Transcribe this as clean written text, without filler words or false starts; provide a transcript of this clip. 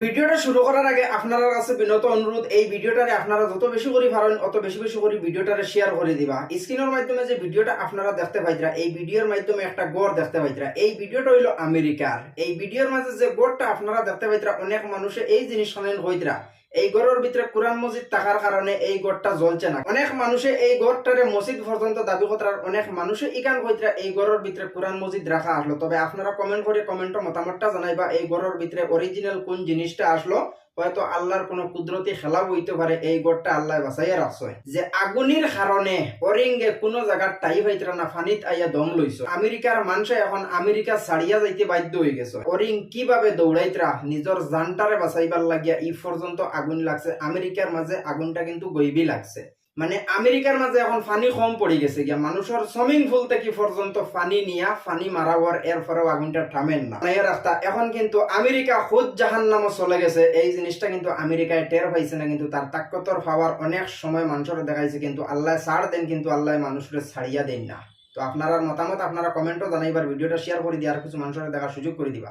ভিডিওটা শুরু করার আগে আপনার কাছে বিনত অনুরোধ, এই ভিডিওটারে আপনারা যত বেশি করে পারেন অত বেশি বেশি করে ভিডিওটারে শেয়ার করে দিবা। স্ক্রিনের মাধ্যমে যে ভিডিওটা আপনারা দেখতে পাইতরা, এই ভিডিওর মাধ্যমে একটা গড় দেখতে পাইতরা। এই ভিডিওটা হইলো আমেরিকার। এই ভিডিওর মাঝে যে গড়টা আপনারা দেখতে পাইতরা, অনেক মানুষে এই জিনিস শোনেন হইতরা এই গড়ের ভিতরে কোরআন মসজিদ থাকার কারণে এই গড়টা জ্বলছে না। অনেক মানুষে এই গড়টারে মসজিদ পর্যন্ত দাবি করার, অনেক মানুষে ইকান কইতরা এই গড়ের ভিতরে কোরআন মসজিদ রাখা আসলো। তবে আপনারা কমেন্ট করে কমেন্টে মতামতটা জানাইবা এই গড়ের ভিতরে অরিজিনাল কোন জিনিসটা আসলো। হয়তো আল্লাহর কোন কুদরতি খেলা হইতে পারে, এই গড়টা আল্লাহ বাঁচাইয়া রাখছে। যে আগুনের কারণে অরিঙ্গে কোন জায়গার টাই হইতরা না, ফানিত আইয়া দম লইছো। আমেরিকার মানুষ এখন আমেরিকা ছাড়িয়া যাইতে বাধ্য হয়ে গেছে। অরিং কিভাবে দৌড়াইতরা নিজের জানটারে বাঁচাইবার লাগিয়া ই পর্যন্ত আগুন লাগছে। আমেরিকার মাঝে আগুনটা কিন্তু গইবি লাগছে, মানে আমেরিকার মাঝে এখন পানি কম পড়ে গেছে গিয়া। মানুষের সুইমিং পুল থেকে পর্যন্ত পানি নিয়া পানি মারা হওয়ার এরপরেও আগুনটা থামেন না রাস্তা। এখন কিন্তু আমেরিকা খুদ জাহান্নামে চলে গেছে। এই জিনিসটা কিন্তু আমেরিকায় টের পাইছে না, কিন্তু তার তাকতর পাওয়ার অনেক সময় মানুষের দেখাইছে, কিন্তু আল্লাহ ছাড় দেন, কিন্তু আল্লাহ মানুষের ছাড়িয়া দেন না। তো আপনার মতামত আপনারা কমেন্টও জানাইবার, ভিডিওটা শেয়ার করে দিয়ে আর কিছু মানুষের দেখার সুযোগ করে দিবা।